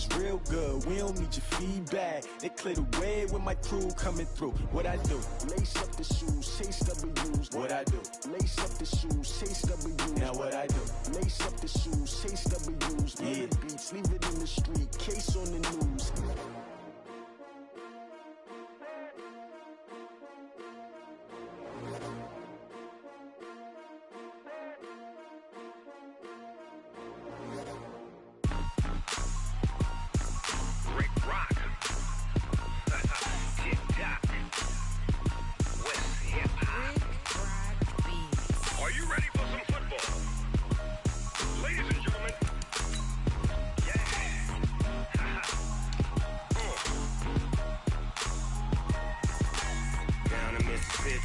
is real good. We don't need your feedback. They clear the way when my crew coming through. What I do? Lace up the shoes, chase W's. What I do? Lace up the shoes, chase W's. Now what I do? Lace up the shoes, chase W's. Yeah. Beats, leave it in the street, case on the news.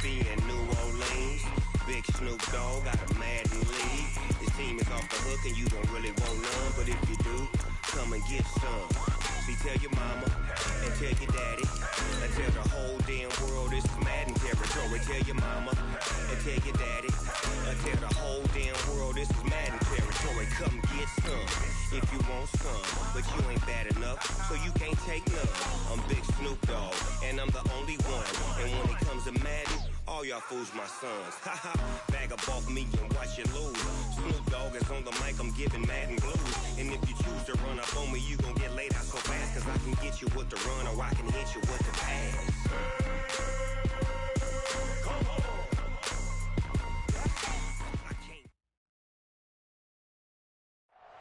And New Orleans, big Snoop Dogg got a Madden league. This team is off the hook and you don't really want none, but if you do, come and get some. See, tell your mama and tell your daddy and tell the whole damn world this is Madden territory. Tell your mama and tell your daddy and tell the whole damn world this is Madden territory. Come get some if you want some, but you ain't bad enough, so you can't take none. I'm Big Snoop Dogg and I'm the only one, and when it comes to Madden, all y'all fools my sons. Haha, bag up off me and watch you lose. Snoop Dogg is on the mic, I'm giving Madden blues. And if you choose to run up on me, you gon' get laid out so fast, cause I can get you with the run or I can hit you with the pass.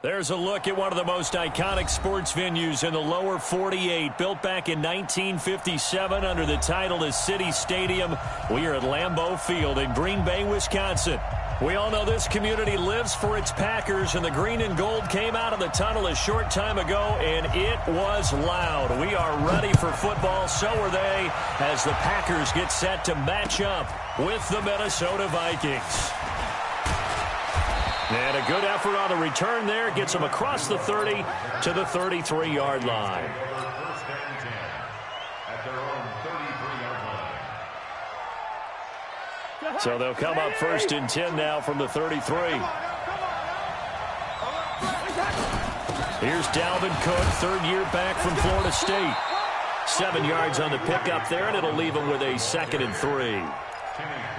There's a look at one of the most iconic sports venues in the lower 48. Built back in 1957 under the title of City Stadium. We are at Lambeau Field in Green Bay, Wisconsin. We all know this community lives for its Packers, and the green and gold came out of the tunnel a short time ago, and it was loud. We are ready for football, so are they, as the Packers get set to match up with the Minnesota Vikings. And a good effort on the return there. Gets them across the 30 to the 33-yard line. So they'll come up 1st and 10 now from the 33. Here's Dalvin Cook, third-year back from Florida State. 7 yards on the pickup there, and it'll leave him with a 2nd and 3.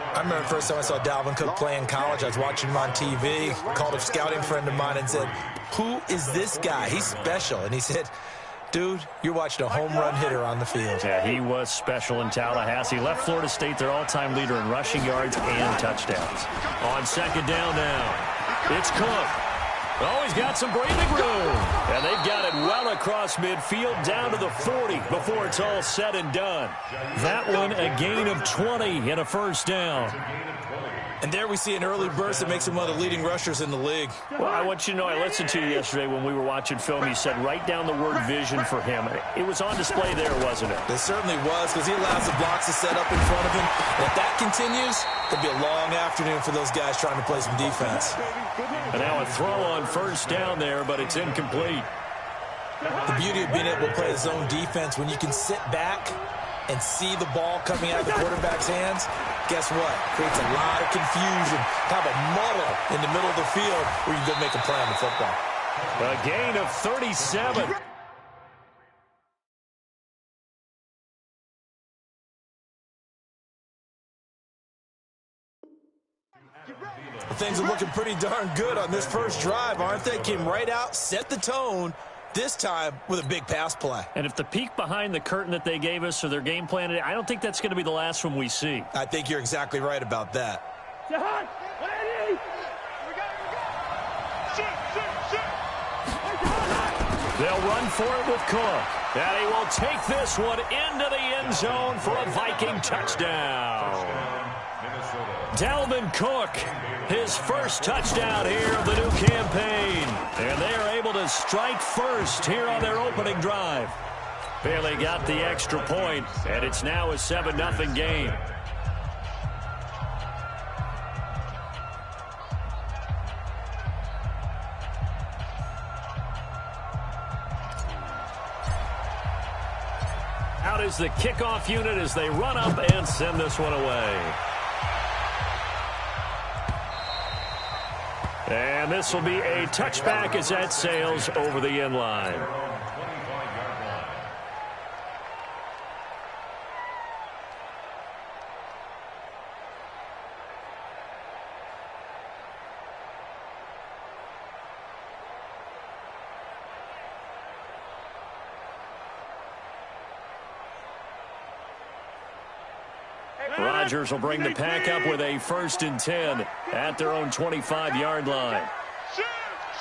I remember the first time I saw Dalvin Cook play in college. I was watching him on TV, called a scouting friend of mine and said, "Who is this guy? He's special." And he said, "Dude, you're watching a home run hitter on the field." Yeah, he was special in Tallahassee. Left Florida State their all-time leader in rushing yards and touchdowns. On 2nd down now, it's Cook. Oh, he's got some breathing room. And they've got it well across midfield down to the 40 before it's all said and done. That one a gain of 20 and a 1st down. And there we see an early burst that makes him one of the leading rushers in the league. Well, I want you to know, I listened to you yesterday when we were watching film. You said write down the word vision for him. It was on display there, wasn't it? It certainly was, because he allows the blocks to set up in front of him. And if that continues, it'll be a long afternoon for those guys trying to play some defense. And now a throw on 1st down there, but it's incomplete. The beauty of being able to play the zone defense, when you can sit back and see the ball coming out of the quarterback's hands, guess what? Creates a lot of confusion, kind of a muddle in the middle of the field where you can go make a play on the football. A gain of 37. Things are looking pretty darn good on this first drive, aren't they? Came right out, set the tone, this time with a big pass play. And if the peek behind the curtain that they gave us or their game plan, I don't think that's going to be the last one we see. I think you're exactly right about that. They'll run for it with Cook. And he will take this one into the end zone for a Viking touchdown. Dalvin Cook, his first touchdown here of the new campaign. And they are able to strike first here on their opening drive. Barely got the extra point, and it's now a 7-0 game. Out is the kickoff unit as they run up and send this one away. And this will be a touchback as that sails over the end line. Rodgers will bring the pack up with a 1st and 10 at their own 25-yard line.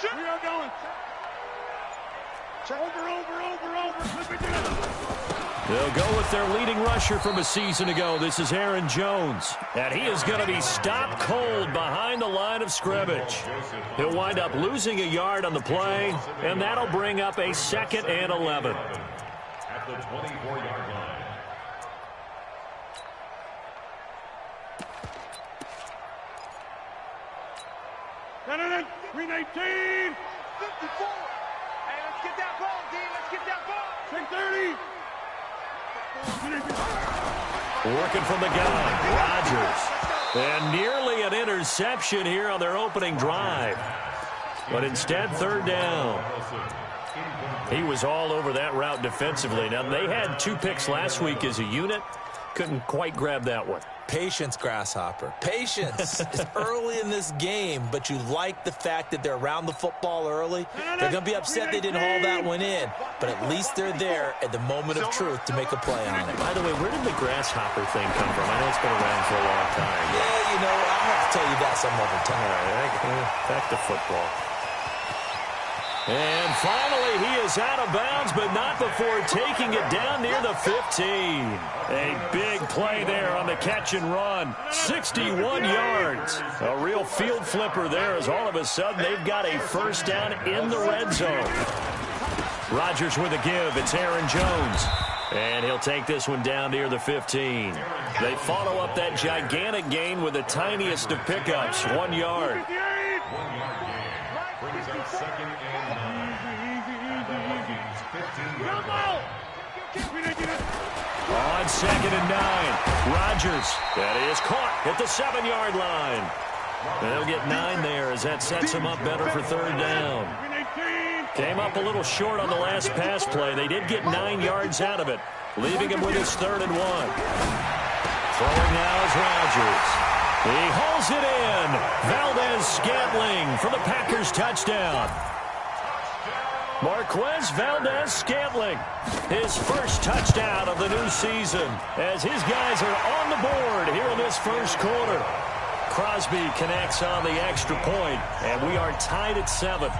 We are going. Over. They'll go with their leading rusher from a season ago. This is Aaron Jones. And he is going to be stopped cold behind the line of scrimmage. He'll wind up losing a yard on the play, and that'll bring up a 2nd and 11. At the 24-yard line. Green 18. 54. Hey, let's get that ball, D. Let's get that ball. 630. Working from the gun, Rodgers. And nearly an interception here on their opening drive. But instead, 3rd down. He was all over that route defensively. Now, they had 2 picks last week as a unit. Couldn't quite grab that one. Patience, Grasshopper. Patience. It's early in this game, but you like the fact that they're around the football early. They're going to be upset they didn't haul that one in, but at least they're there at the moment of truth to make a play on it. By the way, where did the Grasshopper thing come from? I know it's been around for a long time. Yeah, you know, I'll have to tell you that some other time. All right, back to football. And finally, he is out of bounds, but not before taking it down near the 15. A big play there on the catch and run. 61 yards. A real field flipper there as all of a sudden they've got a 1st down in the red zone. Rodgers with a give. It's Aaron Jones. And he'll take this one down near the 15. They follow up that gigantic gain with the tiniest of pickups, 1 yard. 1 yard gain. Brings up 2nd and 9. At the Vikings 15-yard line. On 2nd and 9. Rodgers. That is caught at the 7-yard line. They'll get 9 there as that sets him up better for 3rd down. Came up a little short on the last pass play. They did get 9 yards out of it, leaving him with his 3rd and 1. Throwing now is Rodgers. He hauls it in. Valdez-Scantling for the Packers touchdown. Marquez Valdez-Scantling, his 1st touchdown of the new season, as his guys are on the board here in this 1st quarter. Crosby connects on the extra point, and we are tied at 7.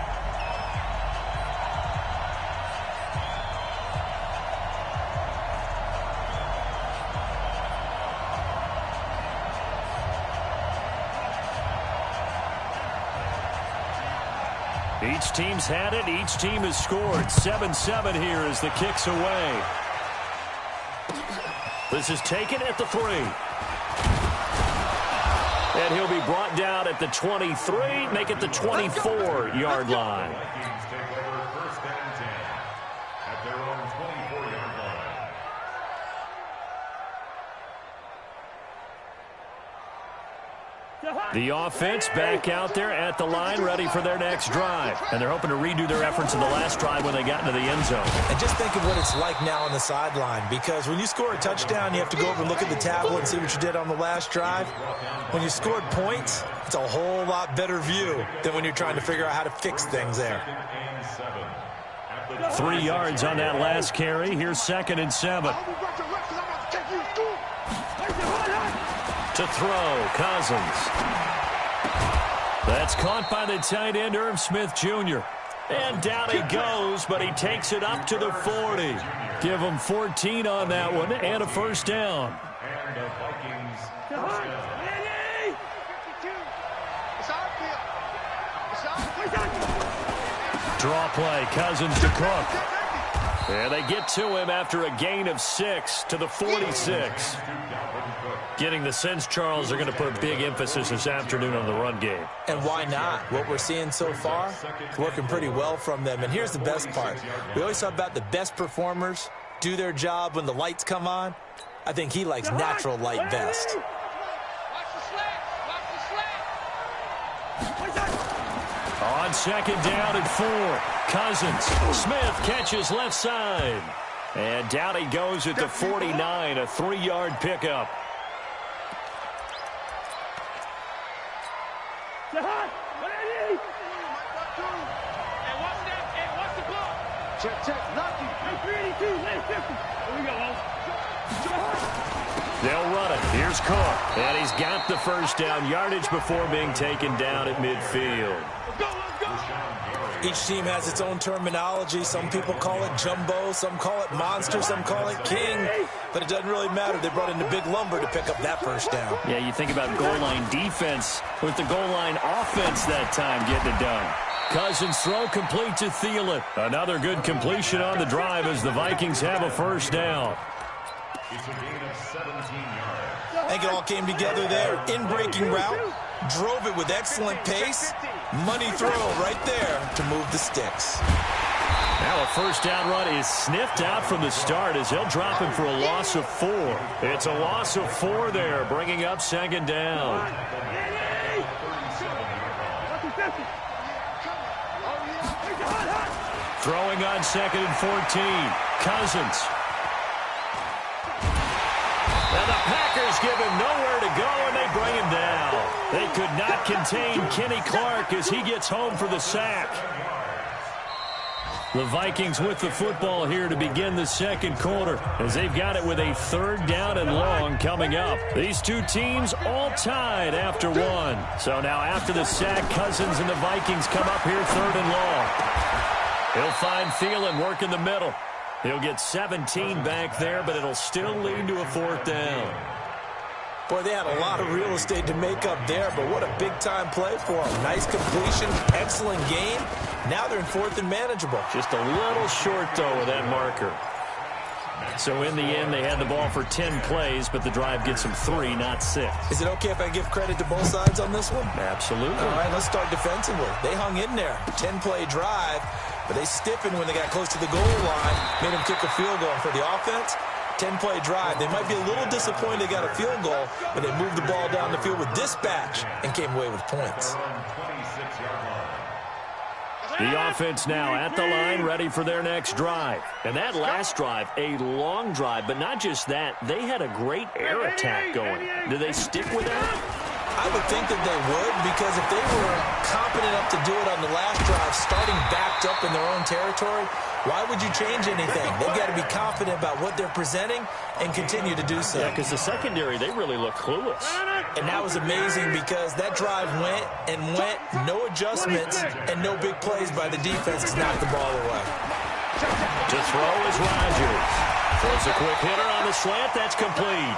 Each team's had it. Each team has scored. 7-7 here as the kick's away. This is taken at the 3. And he'll be brought down at the 23, make it the 24-yard line. Vikings take over 1st and 10 at their own 24-yard line. The offense back out there at the line, ready for their next drive. And they're hoping to redo their efforts in the last drive when they got into the end zone. And just think of what it's like now on the sideline, because when you score a touchdown, you have to go over and look at the tablet and see what you did on the last drive. When you scored points, it's a whole lot better view than when you're trying to figure out how to fix things there. 3 yards on that last carry. Here's 2nd and 7. To throw, Cousins. That's caught by the tight end, Irv Smith Jr. And down he goes, but he takes it up to the 40. Give him 14 on that one and a 1st down. And the Vikings first down. Draw play, Cousins to Cook. And they get to him after a gain of 6 to the 46. Getting the sense, Charles, they're going to put a big emphasis this afternoon on the run game. And why not? What we're seeing so far, it's working pretty well from them. And here's the best part. We always talk about the best performers do their job when the lights come on. I think he likes natural light best. On 2nd down and 4, Cousins. Smith catches left side. And down he goes at the 49, a 3-yard pickup. Check, lucky. 382, lane 50. Here we go, They'll run it. Here's Cook. And he's got the first down yardage before being taken down at midfield. Each team has its own terminology. Some people call it jumbo, some call it monster, some call it king. But it doesn't really matter. They brought in the big lumber to pick up that first down. Yeah, you think about goal line defense with the goal line offense that time getting it done. Cousins throw complete to Thielen. Another good completion on the drive as the Vikings have a first down. It's a gain of 17 yards. I think it all came together there. In-breaking route, drove it with excellent pace. Money throw right there to move the sticks. Now a first down run is sniffed out from the start as they'll drop him for a loss of 4. It's a loss of 4 there, bringing up second down. Throwing on second and 14. Cousins. And the Packers give him nowhere to go, and they bring him down. They could not contain Kenny Clark as he gets home for the sack. The Vikings with the football here to begin the second quarter as they've got it with a third down and long coming up. These two teams all tied after 1. So now after the sack, Cousins and the Vikings come up here third and long. He'll find Thielen working the middle. He'll get 17 back there, but it'll still lead to a fourth down. Boy, they had a lot of real estate to make up there, but what a big-time play for them. Nice completion, excellent game. Now they're in fourth and manageable. Just a little short, though, with that marker. So in the end, they had the ball for 10 plays, but the drive gets them 3, not 6. Is it okay if I give credit to both sides on this one? Absolutely. All right, let's start defensively. They hung in there. 10-play drive, but they stiffened when they got close to the goal line, made them kick a field goal. And for the offense, 10-play drive. They might be a little disappointed they got a field goal, but they moved the ball down the field with dispatch and came away with points. The offense now at the line, ready for their next drive. And that last drive, a long drive, but not just that. They had a great air attack going. Do they stick with that? I would think that they would, because if they were competent enough to do it on the last drive, starting backed up in their own territory, why would you change anything? They've got to be confident about what they're presenting and continue to do so. Yeah, because the secondary, they really look clueless. And that was amazing because that drive went and went, no adjustments and no big plays by the defense to knock the ball away. To throw is Rodgers. Throws a quick hitter on the slant. That's complete.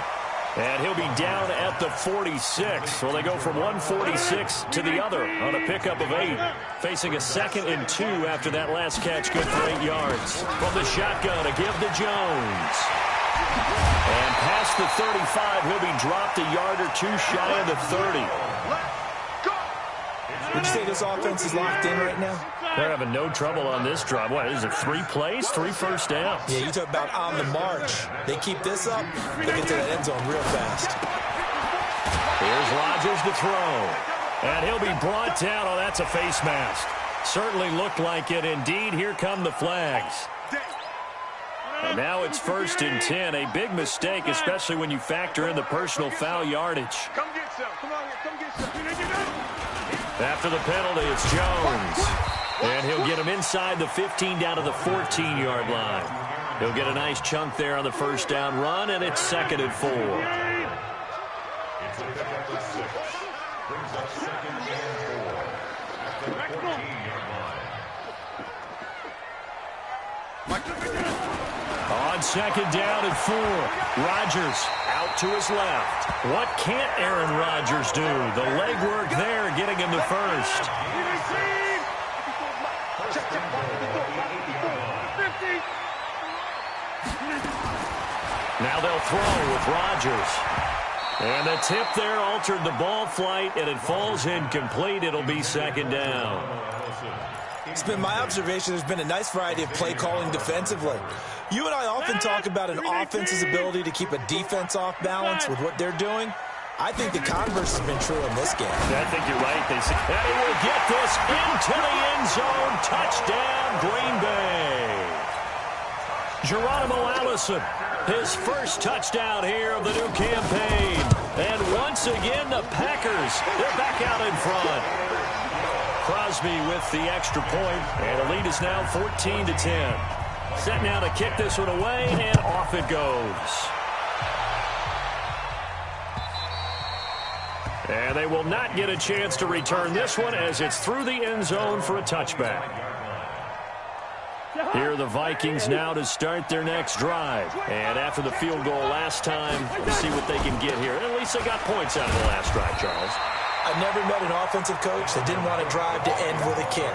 And he'll be down at the 46. So they go from 146 to the other on a pickup of 8. Facing a 2nd and 2 after that last catch, good for 8 yards. From the shotgun, a give to Jones. And past the 35, he'll be dropped a yard or 2 shy of the 30. Would you say this offense is locked in right now? They're having no trouble on this drive. What, is it 3 plays, 3 first downs? Yeah, you talk about on the march. They keep this up, they get to that end zone real fast. Here's Rodgers to throw. And he'll be brought down. Oh, that's a face mask. Certainly looked like it. Indeed, here come the flags. And now it's 1st and 10. A big mistake, especially when you factor in the personal foul yardage. Come get some. Come on, come get some. After the penalty, it's Jones. And he'll get him inside the 15 down to the 14-yard line. He'll get a nice chunk there on the first down run, and it's 2nd and 4. It's a pickup of 6. Brings up 2nd and 4. At the 14-yard line. On 2nd down and 4, Rodgers out to his left. What can't Aaron Rodgers do? The legwork there getting him the first. Now they'll throw with Rodgers. And the tip there altered the ball flight, and it falls incomplete. It'll be 2nd down. It's been my observation there's been a nice variety of play calling defensively. You and I often talk about an offense's ability to keep a defense off balance with what they're doing. I think the converse has been true in this game. I think you're right. And he will get this into the end zone. Touchdown, Green Bay. Geronimo Allison, his first touchdown here of the new campaign. And once again, the Packers, they're back out in front. Crosby with the extra point, and the lead is now 14-10. Set now to kick this one away, and off it goes. And they will not get a chance to return this one as it's through the end zone for a touchback. Here are the Vikings now to start their next drive. And after the field goal last time, we'll see what they can get here. At least they got points out of the last drive, Charles. I've never met an offensive coach that didn't want to drive to end with a kick.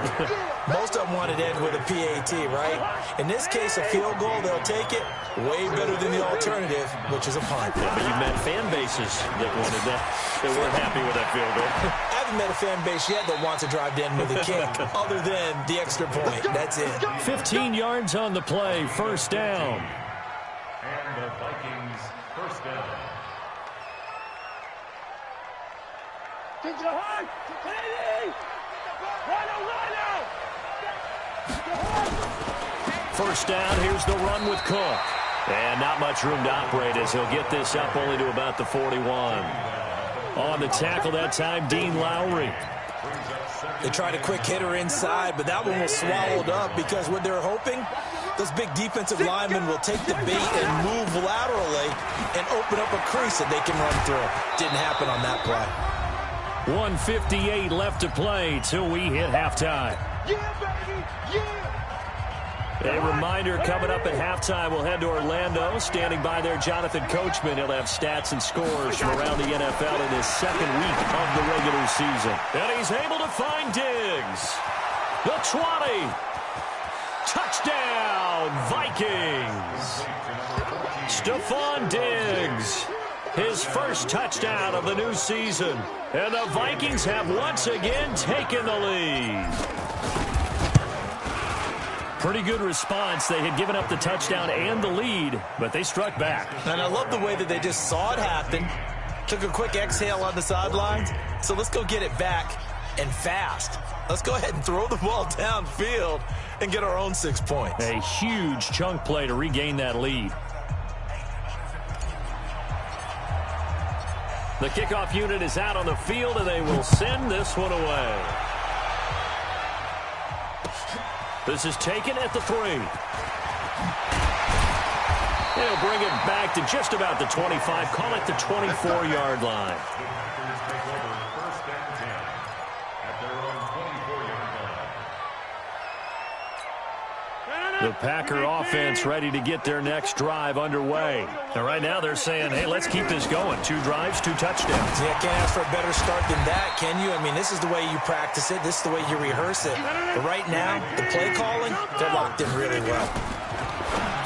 Most of them wanted to end with a PAT, right? In this case, a field goal, they'll take it. Way better than the alternative, which is a punt. Yeah, but you've met fan bases that wanted that. They weren't happy with that field goal. I haven't met a fan base yet that wants to drive to end with a kick, other than the extra point. That's it. 15 yards on the play, first down. And the Vikings first down. First down, here's the run with Cook. And not much room to operate as he'll get this up only to about the 41. On the tackle that time, Dean Lowry. They tried a quick hitter inside, but that one was swallowed up because what they're hoping, those big defensive linemen will take the bait and move laterally and open up a crease that they can run through. Didn't happen on that play. 1:58 left to play till we hit halftime. A reminder coming up at halftime, we'll head to Orlando. Standing by there, Jonathan Coachman. He'll have stats and scores from around the NFL in his second week of the regular season. And he's able to find Diggs. The 20. Touchdown, Vikings. Stephon Diggs. His first touchdown of the new season. And the Vikings have once again taken the lead. Pretty good response. They had given up the touchdown and the lead, but they struck back. And I love the way that they just saw it happen, took a quick exhale on the sidelines. So let's go get it back and fast. Let's go ahead and throw the ball downfield and get our own 6 points. A huge chunk play to regain that lead. The kickoff unit is out on the field, and they will send this one away. This is taken at the 3. They'll bring it back to just about the 25. Call it the 24-yard line. The Packer offense ready to get their next drive underway. And right now they're saying, hey, let's keep this going. 2 drives, 2 touchdowns. Yeah, can't ask for a better start than that, can you? I mean, this is the way you practice it. This is the way you rehearse it. But right now, the play calling, they're locked in really well.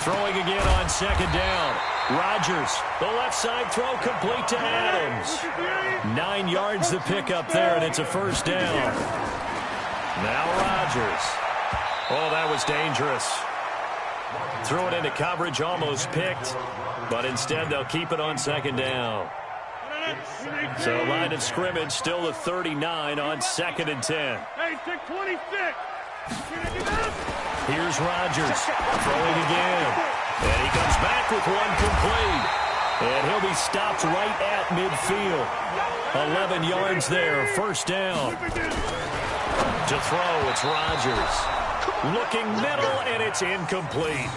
Throwing again on second down. Rodgers, the left side throw complete to Adams. 9 yards the pick up there, and it's a first down. Now Rodgers. Oh, that was dangerous. Threw it into coverage, almost picked, but instead they'll keep it on second down. So line of scrimmage still the 39 on 2nd and 10. Here's Rodgers throwing again. And he comes back with one complete. And he'll be stopped right at midfield. 11 yards there, first down. To throw, it's Rodgers. Looking middle, and it's incomplete.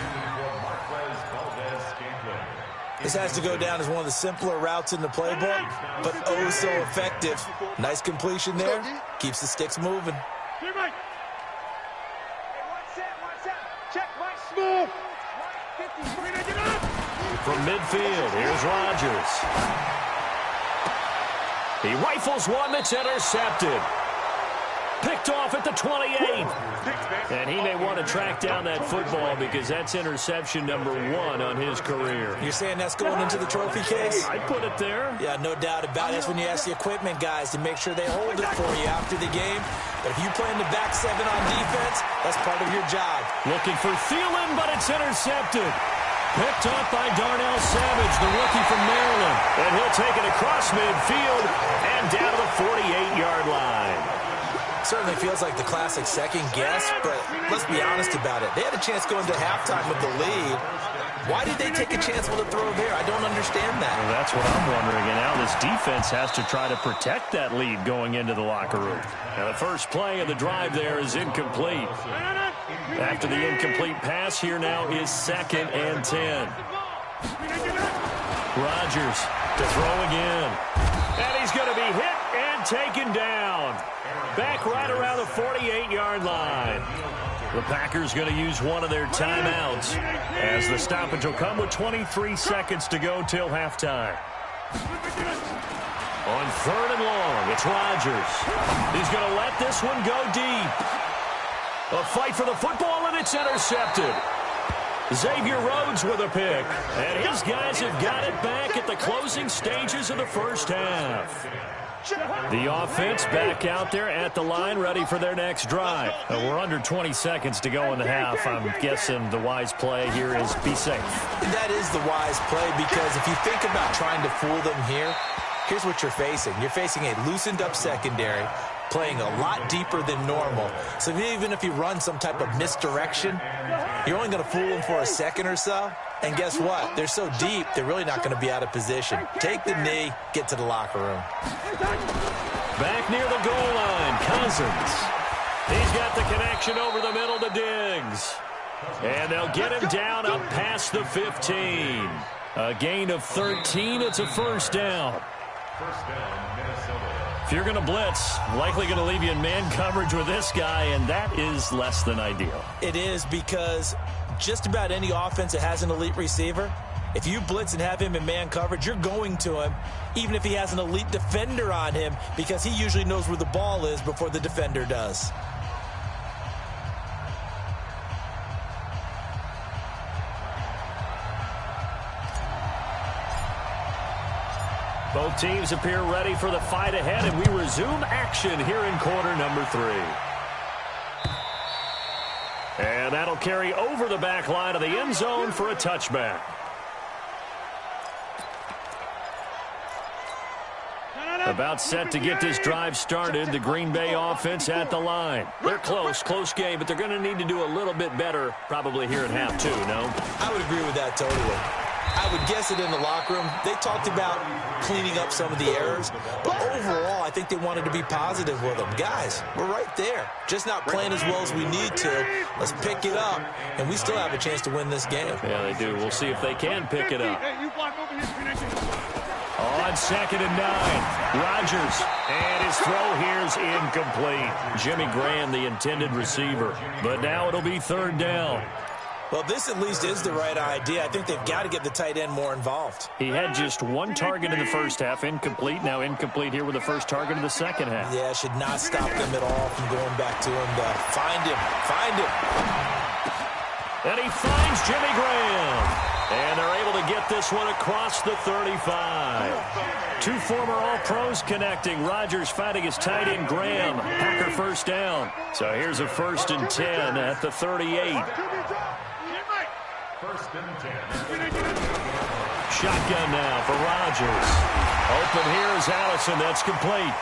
This has to go down as one of the simpler routes in the playbook, but oh so effective. Nice completion there. Keeps the sticks moving. From midfield, here's Rodgers. He rifles one that's intercepted. Picked off at the 28. And he may want to track down that football because that's interception number 1 on his career. You're saying that's going into the trophy case? I'd put it there. Yeah, no doubt about it. That's when you ask the equipment guys to make sure they hold it for you after the game. But if you play in the back 7 on defense, that's part of your job. Looking for Thielen, but it's intercepted. Picked up by Darnell Savage, the rookie from Maryland. And he'll take it across midfield and down to the 48-yard line. Certainly feels like the classic second guess, but let's be honest about it. They had a chance going to halftime with the lead. Why did they take a chance with a throw there? I don't understand that. Well, that's what I'm wondering. And now this defense has to try to protect that lead going into the locker room. And the first play of the drive there is incomplete. After the incomplete pass, here now is 2nd and 10. Rodgers to throw again. And he's going to be hit and taken down. Back right around the 48-yard line. The Packers going to use one of their timeouts as the stoppage will come with 23 seconds to go till halftime. On 3rd and long, it's Rodgers. He's going to let this one go deep. A fight for the football, and it's intercepted. Xavier Rhodes with a pick. And his guys have got it back at the closing stages of the first half. The offense back out there at the line, ready for their next drive. We're under 20 seconds to go in the half. I'm guessing the wise play here is be safe. That is the wise play, because if you think about trying to fool them here, here's what you're facing. You're facing a loosened up secondary, playing a lot deeper than normal. So even if you run some type of misdirection, you're only going to fool them for a second or so. And guess what? They're so deep, they're really not going to be out of position. Take the knee, get to the locker room. Back near the goal line, Cousins. He's got the connection over the middle to Diggs. And they'll get him down up past the 15. A gain of 13. It's a first down. First down, Minnesota. If you're going to blitz, likely going to leave you in man coverage with this guy, and that is less than ideal. It is, because just about any offense that has an elite receiver, if you blitz and have him in man coverage, you're going to him, even if he has an elite defender on him, because he usually knows where the ball is before the defender does. Both teams appear ready for the fight ahead, and we resume action here in quarter number 3. And that'll carry over the back line of the end zone for a touchback. About set to get this drive started, the Green Bay offense at the line. They're close game, but they're going to need to do a little bit better probably here in half 2, no? I would agree with that totally. I would guess it in the locker room. They talked about cleaning up some of the errors, but overall, I think they wanted to be positive with them. Guys, we're right there. Just not playing as well as we need to. Let's pick it up, and we still have a chance to win this game. Yeah, they do. We'll see if they can pick it up. On 2nd and 9, Rodgers, and his throw here's incomplete. Jimmy Graham, the intended receiver, but now it'll be 3rd down. Well, this at least is the right idea. I think they've got to get the tight end more involved. He had just 1 target in the first half, incomplete. Now incomplete here with the first target in the second half. Yeah, should not stop them at all from going back to him. Find him. And he finds Jimmy Graham. And they're able to get this one across the 35. 2 former All-Pros connecting. Rodgers fighting his tight end Graham. Packer first down. So here's a 1st and 10 at the 38. First and 10. Shotgun now for Rodgers. Open here is Allison. That's complete.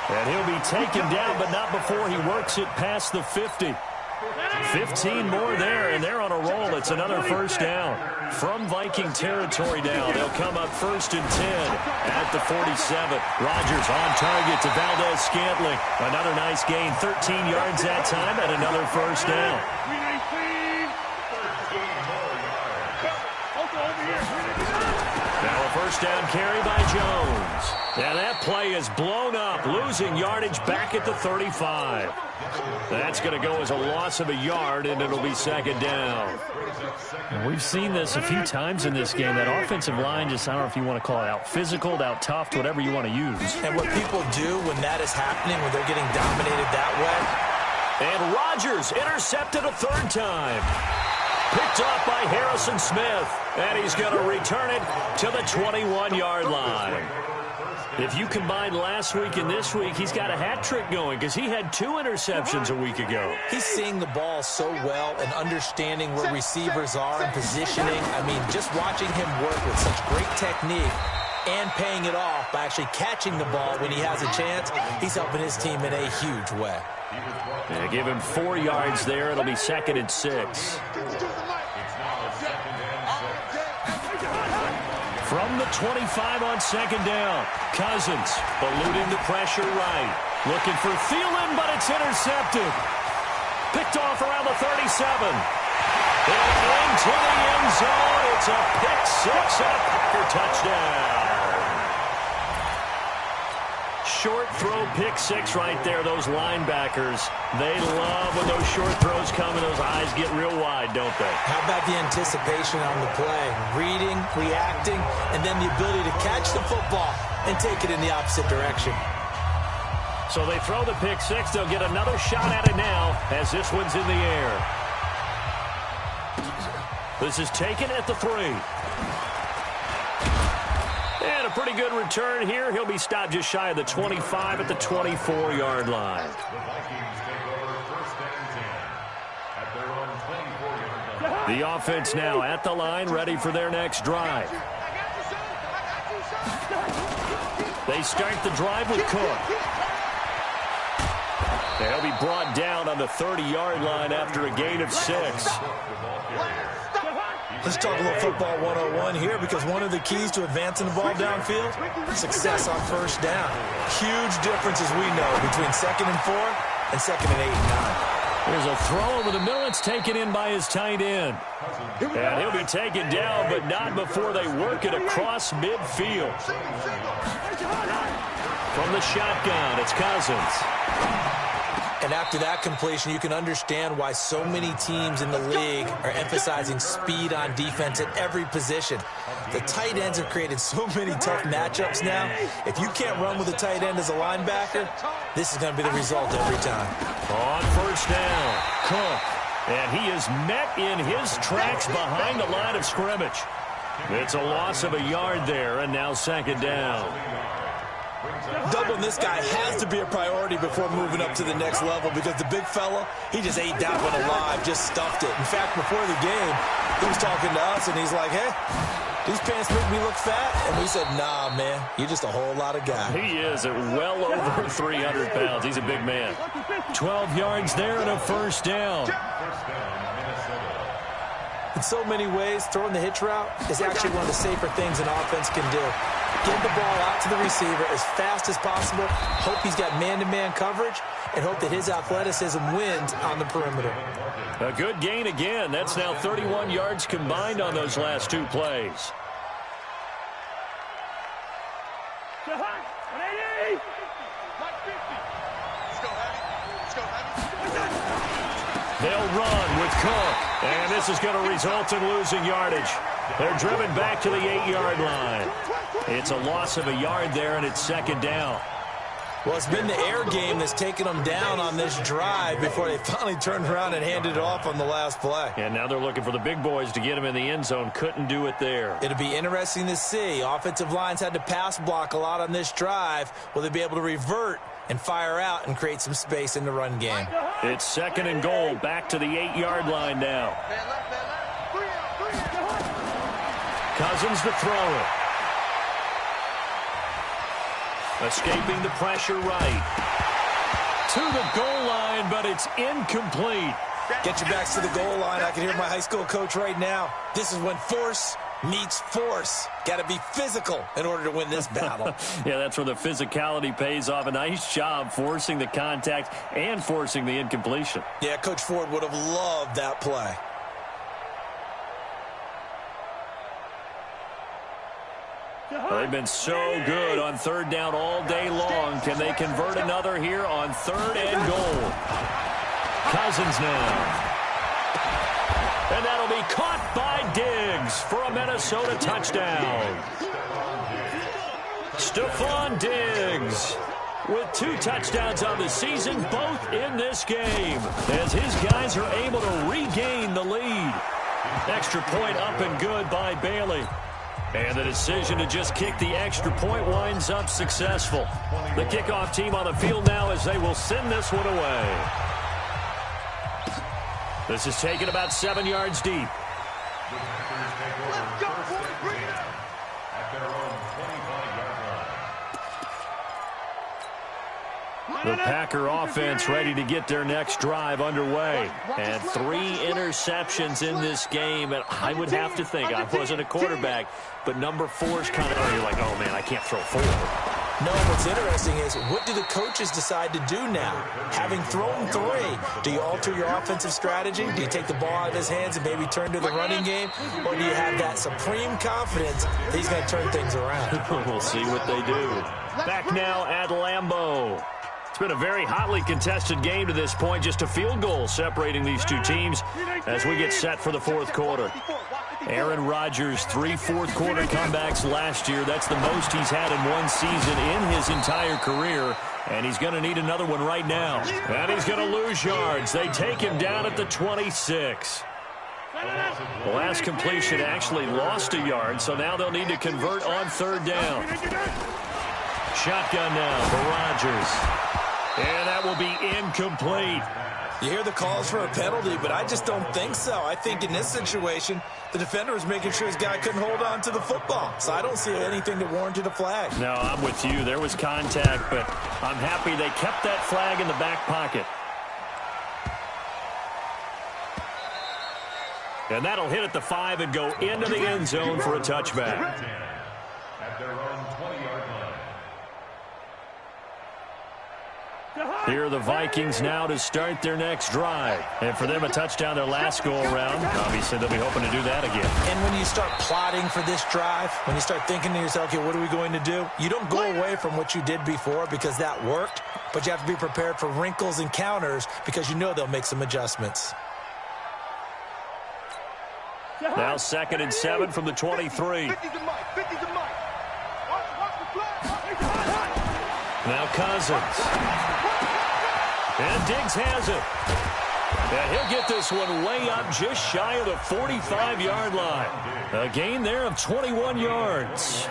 And he'll be taken down, but not before he works it past the 50. 15 more there, and they're on a roll. It's another first down. From Viking territory now, they'll come up 1st and 10 at the 47. Rodgers on target to Valdez-Scantling. Another nice gain, 13 yards that time, and another first down. Now a first down carry by Jones. And that play is blown up, losing yardage back at the 35. That's going to go as a loss of a yard, and it'll be 2nd down. And we've seen this a few times in this game. That offensive line just, I don't know if you want to call it out physical, out tough, whatever you want to use. And what people do when that is happening, when they're getting dominated that way. And Rodgers intercepted a 3rd time. Picked off by Harrison Smith. And he's going to return it to the 21-yard line. If you combine last week and this week, he's got a hat trick going because he had 2 interceptions a week ago. He's seeing the ball so well and understanding where receivers are and positioning. I mean, just watching him work with such great technique and paying it off by actually catching the ball when he has a chance, he's helping his team in a huge way. Yeah, give him 4 yards there. It'll be 2nd and 6. From the 25 on 2nd down, Cousins eluding the pressure right. Looking for Thielen, but it's intercepted. Picked off around the 37. And into the end zone. It's a pick 6 and a Packer touchdown. Short throw, pick six right there. Those linebackers, they love when those short throws come and those eyes get real wide, don't they? How about the anticipation on the play? Reading, reacting, and then the ability to catch the football and take it in the opposite direction. So they throw the pick six. They'll get another shot at it now as this one's in the air. This is taken at the 3. And a pretty good return here. He'll be stopped just shy of the 25 at the 24-yard line. The Vikings take over 1st and 10 at their own 24-yard line. The offense now at the line, ready for their next drive. They start the drive with Cook. They'll be brought down on the 30-yard line after a gain of 6. Let's talk a little football 101 here, because one of the keys to advancing the ball downfield, success on 1st down. Huge difference, as we know, between 2nd and 4 and 2nd and 8 and 9. There's a throw over the middle. It's taken in by his tight end. And he'll be taken down, but not before they work it across midfield. From the shotgun, it's Cousins. And after that completion, you can understand why so many teams in the league are emphasizing speed on defense at every position. The tight ends have created so many tough matchups now. If you can't run with a tight end as a linebacker, this is going to be the result every time. On 1st down, Cook. And he is met in his tracks behind the line of scrimmage. It's a loss of a yard there, and now 2nd down. Doubling this guy has to be a priority before moving up to the next level, because the big fella, he just ate that one alive, just stuffed it. In fact, before the game, he was talking to us, and he's like, hey, these pants make me look fat. And we said, nah, man, you're just a whole lot of guy. He is at well over 300 pounds. He's a big man. 12 yards there and a 1st down. In so many ways, throwing the hitch route is actually one of the safer things an offense can do. Get the ball out to the receiver as fast as possible, hope he's got man-to-man coverage, and hope that his athleticism wins on the perimeter. A good gain again. That's now 31 yards combined on those last 2 plays. They'll run with Cook, and this is going to result in losing yardage. They're driven back to the 8-yard line. It's a loss of a yard there, and it's 2nd down. Well, it's been the air game that's taken them down on this drive before they finally turned around and handed it off on the last play. And now they're looking for the big boys to get him in the end zone. Couldn't do it there. It'll be interesting to see. Offensive lines had to pass block a lot on this drive. Will they be able to revert and fire out and create some space in the run game? It's 2nd and goal. Back to the 8-yard line now. Cousins to throw it. Escaping the pressure right. To the goal line, but it's incomplete. Get your backs to the goal line. I can hear my high school coach right now. This is when force meets force. Got to be physical in order to win this battle. Yeah, that's where the physicality pays off. A nice job forcing the contact and forcing the incompletion. Yeah, Coach Ford would have loved that play. Well, they've been so good on 3rd down all day long. Can they convert another here on 3rd and goal? Cousins now. And that'll be caught by Diggs for a Minnesota touchdown. Stephon Diggs with 2 touchdowns on the season, both in this game, as his guys are able to regain the lead. Extra point up and good by Bailey. And the decision to just kick the extra point winds up successful. The kickoff team on the field now as they will send this one away. This is taken about 7 yards deep. The Packer offense ready to get their next drive underway. And 3 interceptions in this game. And I would have to think, I wasn't a quarterback, but number 4 is kind of, you're like, oh, man, I can't throw 4. No, what's interesting is, what do the coaches decide to do now? Having thrown 3, do you alter your offensive strategy? Do you take the ball out of his hands and maybe turn to the running game? Or do you have that supreme confidence that he's going to turn things around? We'll see what they do. Back now at Lambeau. It's been a very hotly contested game to this point. Just a field goal separating these two teams as we get set for the fourth quarter. Aaron Rodgers, 3 fourth-quarter comebacks last year. That's the most he's had in one season in his entire career. And he's going to need another one right now. And he's going to lose yards. They take him down at the 26. The last completion actually lost a yard, so now they'll need to convert on third down. Shotgun now for Rodgers. And that will be incomplete. You hear the calls for a penalty, but I just don't think so. I think in this situation, the defender was making sure his guy couldn't hold on to the football. So I don't see anything that warranted a flag. No, I'm with you. There was contact, but I'm happy they kept that flag in the back pocket. And that'll hit at the 5 and go into the end zone for a touchback. At their own 20-yard line. Here are the Vikings now to start their next drive. And for them, a touchdown their last go-around. Obviously, they'll be hoping to do that again. And when you start plotting for this drive, when you start thinking to yourself, okay, what are we going to do? You don't go away from what you did before because that worked, but you have to be prepared for wrinkles and counters because you know they'll make some adjustments. Now 2nd and 7 from the 23. Now Cousins. And Diggs has it. And he'll get this one way up just shy of the 45-yard line. A gain there of 21 yards.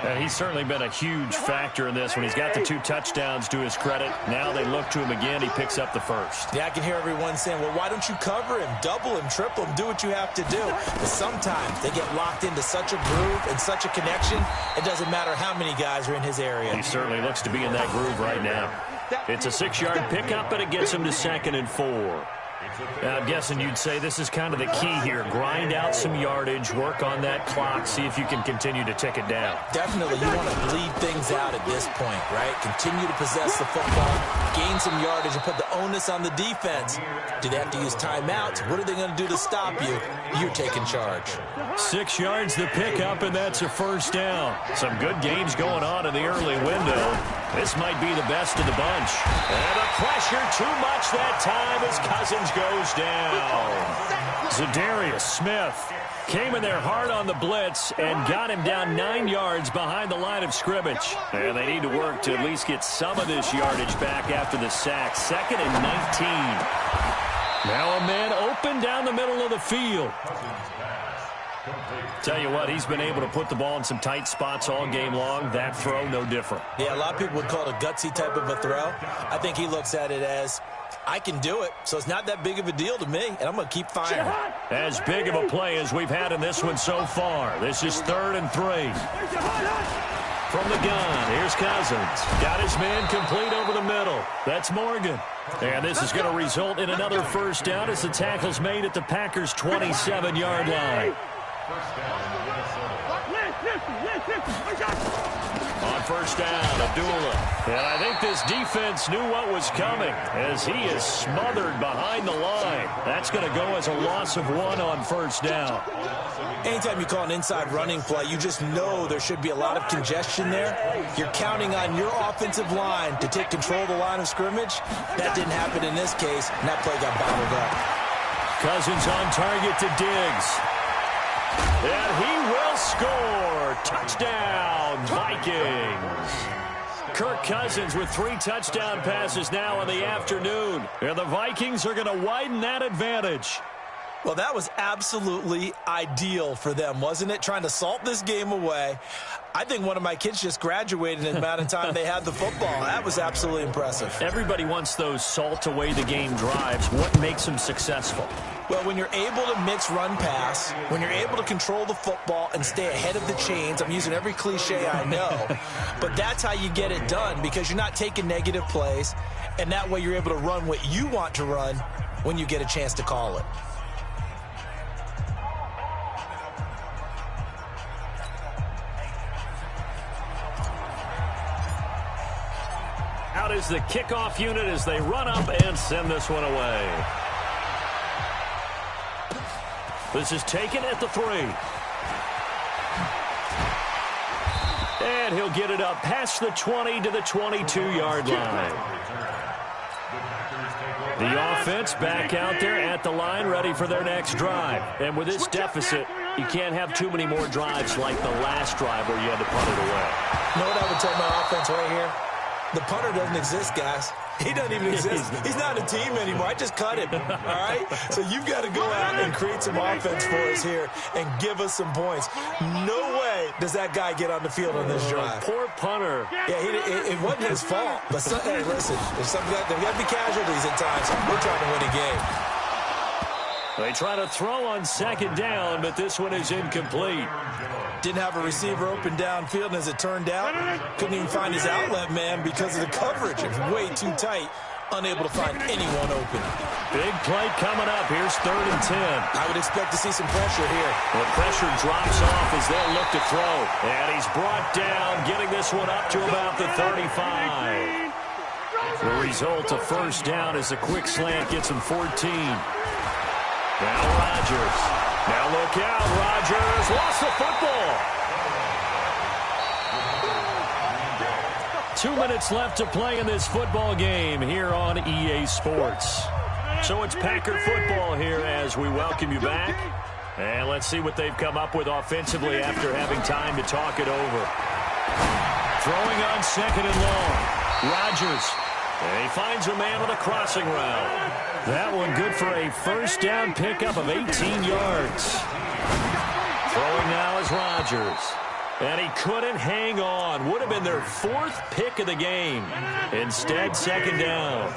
And he's certainly been a huge factor in this when he's got the 2 touchdowns to his credit. Now they look to him again. He picks up the first. Yeah, I can hear everyone saying, well, why don't you cover him, double him, triple him, do what you have to do. But sometimes they get locked into such a groove and such a connection, it doesn't matter how many guys are in his area. He certainly looks to be in that groove right now. It's a 6-yard pickup, and it gets him to 2nd and 4. Now, I'm guessing you'd say this is kind of the key here. Grind out some yardage, work on that clock, see if you can continue to tick it down. Definitely, you want to bleed things out at this point, right? Continue to possess the football, gain some yardage, and put the onus on the defense. Do they have to use timeouts? What are they going to do to stop you? You're taking charge. 6 yards the pickup, and that's a first down. Some good games going on in the early window. This might be the best of the bunch. And the pressure too much that time as Cousins goes down. Zadarius Smith came in there hard on the blitz and got him down 9 yards behind the line of scrimmage. And they need to work to at least get some of this yardage back after the sack. 2nd and 19. Now a man open down the middle of the field. Tell you what, he's been able to put the ball in some tight spots all game long. That throw, no different. Yeah, a lot of people would call it a gutsy type of a throw. I think he looks at it as, I can do it, so it's not that big of a deal to me, and I'm going to keep firing. As big of a play as we've had in this one so far. This is 3rd and 3. From the gun, here's Cousins. Got his man complete over the middle. That's Morgan. And this is going to result in another first down as the tackle's made at the Packers' 27-yard line. On first down, Abdullah. And I think this defense knew what was coming as he is smothered behind the line. That's going to go as a loss of 1 on first down. Anytime you call an inside running play, you just know there should be a lot of congestion there. You're counting on your offensive line to take control of the line of scrimmage. That didn't happen in this case, and that play got bottled up. Cousins on target to Diggs. And he will score. Touchdown, Vikings. Kirk Cousins with 3 touchdown passes now in the afternoon. And the Vikings are going to widen that advantage. Well, that was absolutely ideal for them, wasn't it? Trying to salt this game away. I think one of my kids just graduated in the amount of time they had the football. That was absolutely impressive. Everybody wants those salt away the game drives. What makes them successful? Well, when you're able to mix run-pass, when you're able to control the football and stay ahead of the chains, I'm using every cliche I know, but that's how you get it done because you're not taking negative plays, and that way you're able to run what you want to run when you get a chance to call it. Out is the kickoff unit as they run up and send this one away. This is taken at the 3. And he'll get it up past the 20 to the 22-yard line. The offense back out there at the line, ready for their next drive. And with this deficit, you can't have too many more drives like the last drive where you had to punt it away. You know what I would tell my offense right here? The punter doesn't exist, guys. He doesn't even exist. He's not a team anymore. I just cut him, all right? So you've got to go out and create some offense for us here and give us some points. No way does that guy get on the field on this drive. Poor punter. Yeah, it wasn't his fault. But, hey, listen, there's got to be casualties at times. We're trying to win a game. They try to throw on second down, but this one is incomplete. Didn't have a receiver open downfield, and as it turned out, couldn't even find his outlet man because of the coverage. It was way too tight, unable to find anyone open. Big play coming up. Here's 3rd and 10. I would expect to see some pressure here. The pressure drops off as they'll look to throw. And he's brought down, getting this one up to about the 35. The result, a first down as a quick slant gets him 14. Now Rodgers. Now look out. Rodgers lost the football. 2 minutes left to play in this football game here on EA Sports. So it's Packer football here as we welcome you back. And let's see what they've come up with offensively after having time to talk it over. Throwing on 2nd and long. Rodgers. And he finds a man on a crossing route. That one good for a first down pickup of 18 yards. Throwing now is Rodgers. And he couldn't hang on. Would have been their 4th pick of the game. Instead, 2nd down.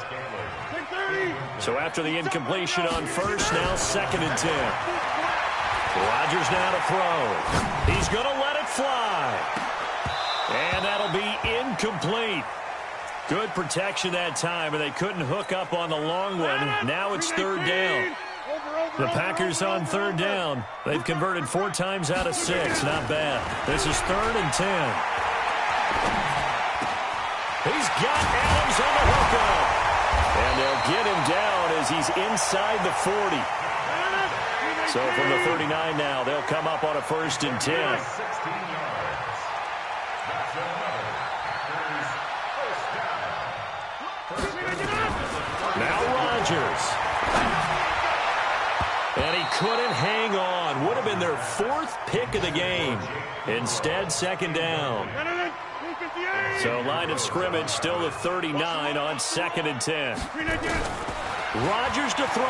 So after the incompletion on first, now 2nd and 10. Rodgers now to throw. He's going to let it fly. And that'll be incomplete. Good protection that time, and they couldn't hook up on the long one. Now it's 3rd down. The Packers on 3rd down. They've converted 4 times out of 6. Not bad. This is 3rd and 10. He's got Adams on the hookup. And they'll get him down as he's inside the 40. So from the 39 now, they'll come up on a 1st and 10. Now Rodgers. And he couldn't hang on. Would have been their 4th pick of the game. Instead, 2nd down. So line of scrimmage still the 39 on 2nd and 10. Rodgers to throw.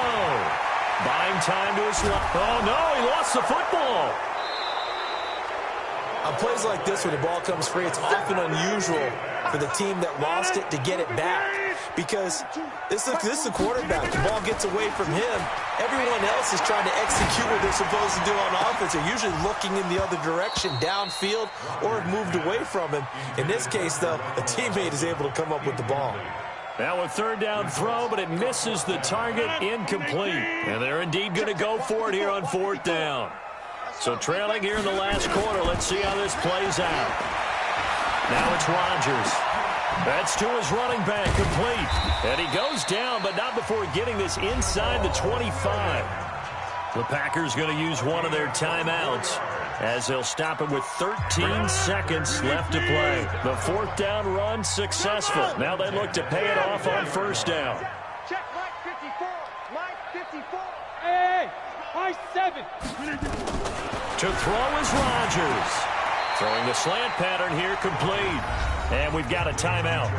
Buying time to his left. Oh, no, he lost the football. On plays like this, when the ball comes free, it's often unusual for the team that lost it to get it back. Because this is the quarterback. The ball gets away from him. Everyone else is trying to execute what they're supposed to do on offense. They're usually looking in the other direction, downfield, or have moved away from him. In this case, though, a teammate is able to come up with the ball. Now a 3rd down throw, but it misses the target, incomplete. And they're indeed going to go for it here on 4th down. So trailing here in the last quarter, let's see how this plays out. Now it's Rodgers. That's to his running back, complete. And he goes down, but not before getting this inside the 25. The Packers going to use one of their timeouts as they'll stop it with 13 seconds left to play. The 4th down run successful. Now they look to pay it off on 1st down. Check Mike 54. Mike 54. Hey, Mike 7. To throw is Rodgers. Throwing the slant pattern here, complete. And we've got a timeout.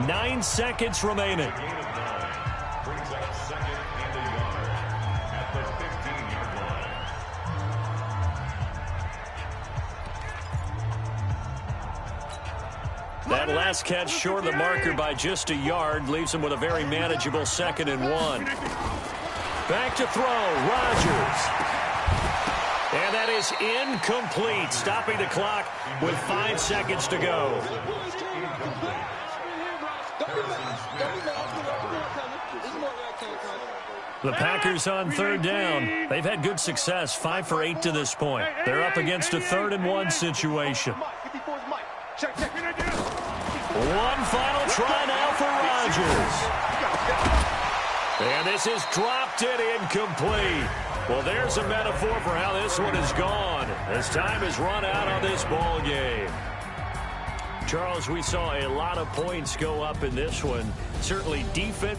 9 seconds remaining. Brings up 2nd and a yard at the 15-yard line. That last catch short of the marker by just a yard leaves him with a very manageable 2nd and 1. Back to throw, Rodgers. And that is incomplete, stopping the clock with 5 seconds to go. The Packers on 3rd down. They've had good success, 5 for 8 to this point. They're up against a 3rd and 1 situation. One final try now for Rodgers. And this is dropped it incomplete. Well, there's a metaphor for how this one is gone as time has run out on this ball game. Charles, we saw a lot of points go up in this one. Certainly defense.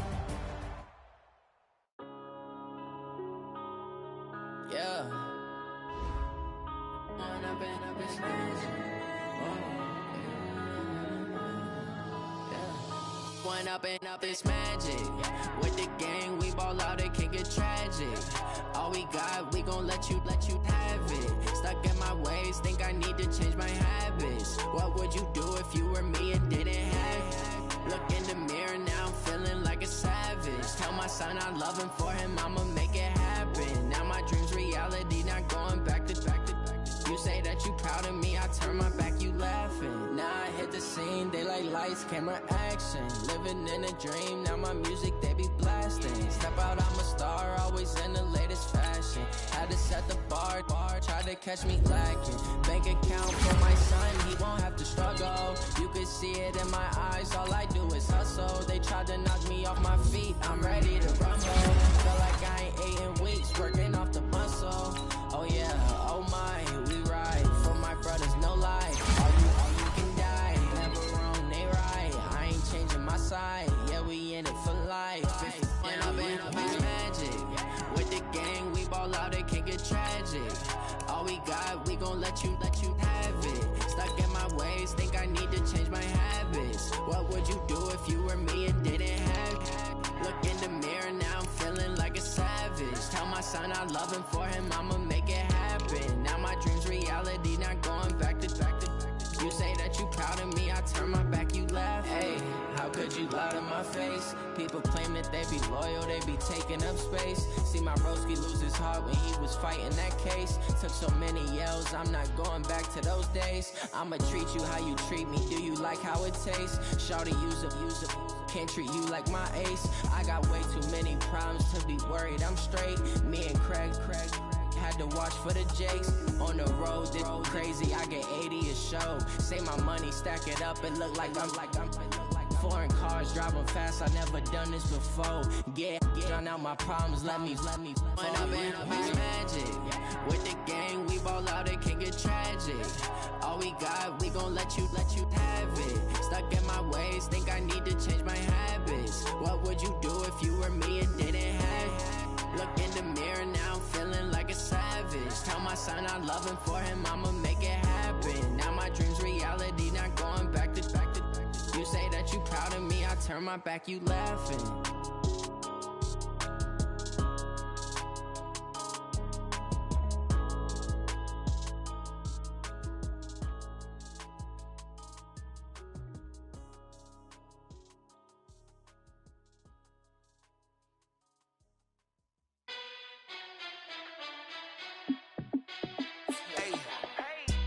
Yeah. One up and up, it's magic. With the gang, we ball out, it can get tragic. All we got, we gon' let you have it. Stuck in my ways, think I need to change my habits. What would you do if you were me and didn't have it? Look in the mirror, now I'm feeling like a savage. Tell my son I love him, for him I'ma make it happen. Now my dream's reality, not going back to. You say that you proud of me, I turn my back, you laughing. Now I hit the scene, they like lights, camera, action. Living in a dream, now my music, they be blasting. Step out, I'm a star, always in the latest fashion. Had to set the bar, try to catch me lacking. Bank account for my son, he won't have to struggle. You could see it in my eyes, all I do is hustle. They tried to knock me off my feet, I'm ready to rumble. Feel like I ain't ate in weeks, working off the muscle. Oh yeah, oh my, we ride for my brothers, no lie. All you can die, never wrong, they right. I ain't changing my side, yeah, we in it for life. When up and up, it's magic. With the gang, we ball out, it can get tragic. All we got, we gon' let you have it. Stuck in my ways, think I need to change my habits. What would you do if you were me and didn't have it? Look in the mirror, now I'm feeling like a savage. Tell my son I love him, for him I'ma make it happen. Now my dream's reality, not going back to. You say that you proud of me, I turn my back, you laugh. Hey, how could you lie to my face? People claim that they be loyal, they be taking up space. See my broski lose his heart when he was fighting that case. Took so many yells, I'm not going back to those days. I'ma treat you how you treat me, do you like how it tastes? Shawty, use up, can't treat you like my ace. I got way too many problems to be worried, I'm straight. Me and Craig had to watch for the Jakes. On the road, this crazy, I get 80 a show. Say my money, stack it up, it look like I'm foreign cars, driving fast, I never done this before. Get on out my problems, let me When up and up, it's magic. With the gang, we ball out, it can get tragic. All we got, we gon' let you have it. Stuck in my ways, think I need to change my habits. What would you do if you were me and didn't have it? Look in the mirror, now I'm feeling like a savage. Tell my son I love him, for him I'ma make it happen. Now my dream's reality, not going back to. You say that you proud of me, I turn my back, you laughing.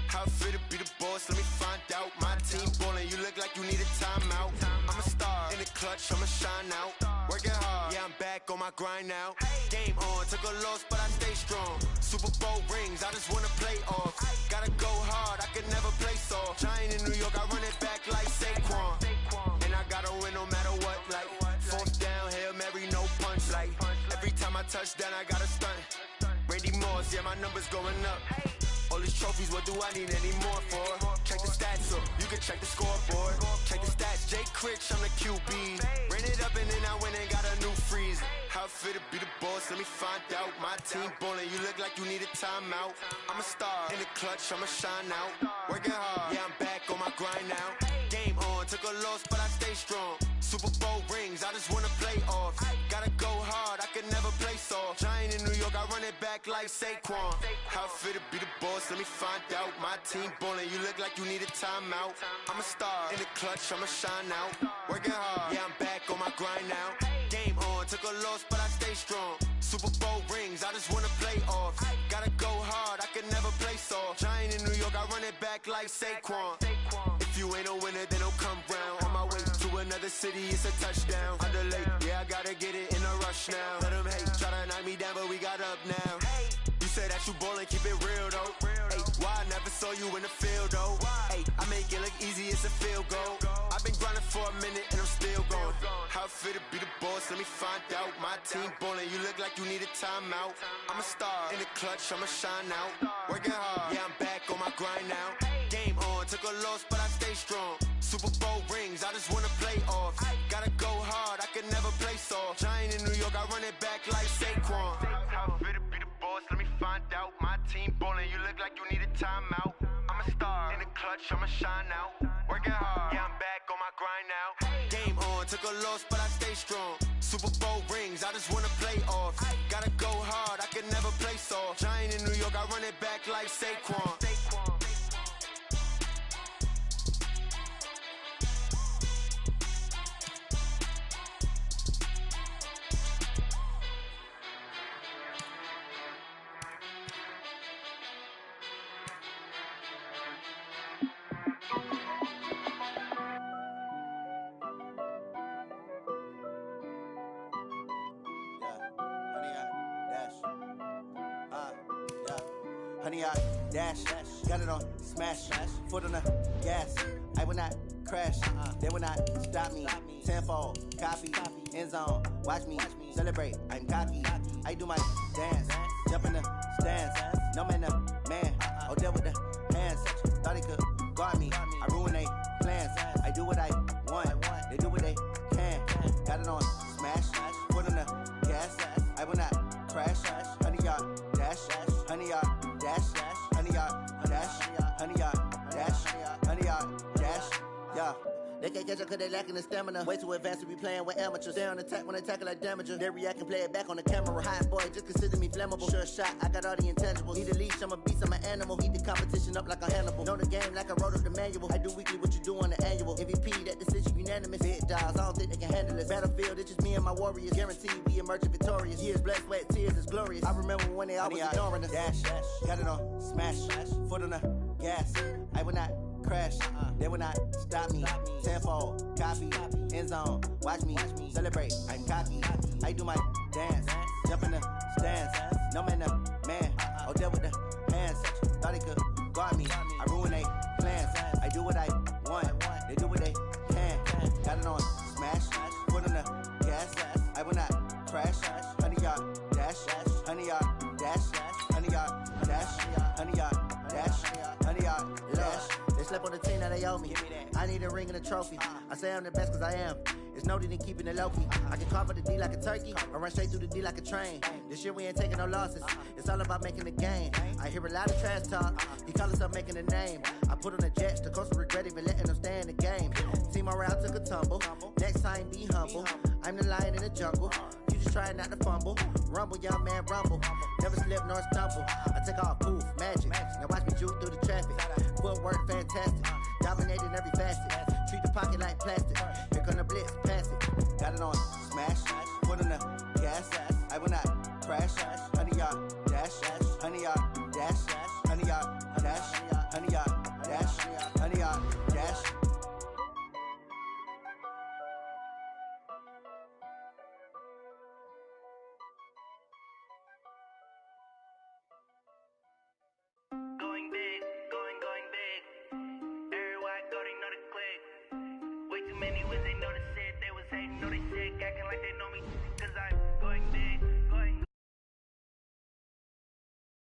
How fit to be the boss? Let me find out. My team ballin', you look like you need a timeout. I'm a star in the clutch, I'ma shine out. Working hard, yeah, I'm back on my grind now. Game on, took a loss, but I stay strong. Super Bowl rings, I just wanna play off. Gotta go hard, I could never play soft. Giant in New York, I run it back like Saquon. And I gotta win no matter what, like fourth down, Hail Mary, no punch. Like every time I touch down, I gotta stunt. Randy Moss, yeah, my numbers going up. All these trophies, what do I need any more for? Check the stats up, you can check the scoreboard. Check the stats, Jake Critch, I'm the QB. Ran it up and then I went and got a new freeze. How fit to be the boss, let me find out. My team ballin', you look like you need a timeout. I'm a star in the clutch, I'ma shine out. Working hard, yeah, I'm back on my grind now. Game on, took a loss, but I stay strong. Super Bowl rings, I just wanna play off. Gotta go hard, I could never play soft. Giant in New York, I run it back like Saquon. How fit to be the boss, let me find out. My team ballin', you look like you need a timeout. I'm a star in the clutch, I'ma shine out. Working hard, yeah, I'm back on my grind now. Game on, took a loss, but I stay strong. Super Bowl rings, I just wanna play off. Gotta go hard, I could never play soft. Giant in New York, I run it back like Saquon. If you ain't a winner, then don't come round. On my way to another city, it's a touchdown. Underlay, yeah, I gotta get it in a rush now. Let them hate, try to knock me down, but we got up now. You say that you ballin', keep it real though. Hey, why I never saw you in the field, though. Hey, I make it look easy, it's a field goal. I've been grinding for a minute and I'm still going. How it feel to be the boss, let me find out. My team ballin', you look like you need a timeout. I'm a star, in the clutch, I'ma shine out. Working hard, yeah, I'm back on my grind now. Game on, took a loss, but I stay strong. Super Bowl rings, I just wanna play off. Gotta go hard, I can never play soft. Giant in New York, I run it back like Saquon. How it feel to be the boss, let me find out. My team ballin', you look like you need a timeout. I'm a star, in the clutch, I'ma shine out. Working hard, yeah, I'm back on my grind now. Game on, took a loss, but I stay strong. Super Bowl rings, I just wanna play off. Gotta go hard, I can never play soft. Giant in New York, I run it back like Saquon. Honey, I dash, got it on smash, foot on the gas. I will not crash, they will not stop me. Tenfold, copy, end zone, watch me celebrate. I'm cocky, I do my dance, jump in the stands. No man, man, oh deal with the hands. Thought he could guard me, I ruin they plans. I do what I want, they do what they can. Got it on smash, foot on the gas. I will not crash, honey, y'all dash, honey, y'all dash, honey, y'all dash, honey, y'all dash, honey, y'all dash, yeah. They can't catch up cause they lacking the stamina. Way too advanced to be playing with amateurs. Stay on attack when they tackle like damager. They react and play it back on the camera. Hot boy, just consider me flammable. Sure shot, I got all the intangibles. Need a leash, I'm a beast, I'm an animal. Eat the competition up like a Hannibal. Know the game like I wrote up the manual. I do weekly what you do on the annual. MVP, that decision unanimous. Big dogs, I don't think they can handle it. Battlefield, it's just me and my warriors. Guaranteed we emerging victorious. Years, blood, sweat, tears, it's glorious. I remember when they always ignoring us. Dash, got it on smash, foot on the gas. I will not crash, they will not stop me. Tenfold, copy, end zone, watch me celebrate. I'm cocky, I do my dance, jump in the stands. No man, man, oh deal with the hands. Thought he could guard me, I ruin they plans. I do what I want, they do what they can. Got it on smash, foot on the gas. I will not crash, honey, y'all dash, honey, y'all dash, honey, y'all dash, honey, y'all dash, honey, y'all dash. They slept on the team, now they owe me. I need a ring and a trophy. I say I'm the best cause I am. It's no need in keeping it low-key. I can carve up the D like a turkey, or run straight through the D like a train. This year we ain't taking no losses. It's all about making the game. I hear a lot of trash talk. He call himself making a name. I put on the Jets, the coach regret even letting them stay in the game. Team morale took a tumble. Next time be humble. I'm the lion in the jungle. You just try not to fumble. Rumble, young man, rumble. Never slip nor stumble. I take off, poof, magic. Now watch me juke through the traffic. Footwork fantastic. Dominating every facet. Treat the pocket like plastic. Here come the blitz, pass it. Got it on smash, foot on the gas. I will not crash. Honey, y'all dash, honey, y'all dash, honey, y'all dash, honey, y'all dash, honey, y'all dash. Going big, going big. Everywhere I go, they know the click. Way too many was they know the shit. They was hating, know they sick, acting like they know me.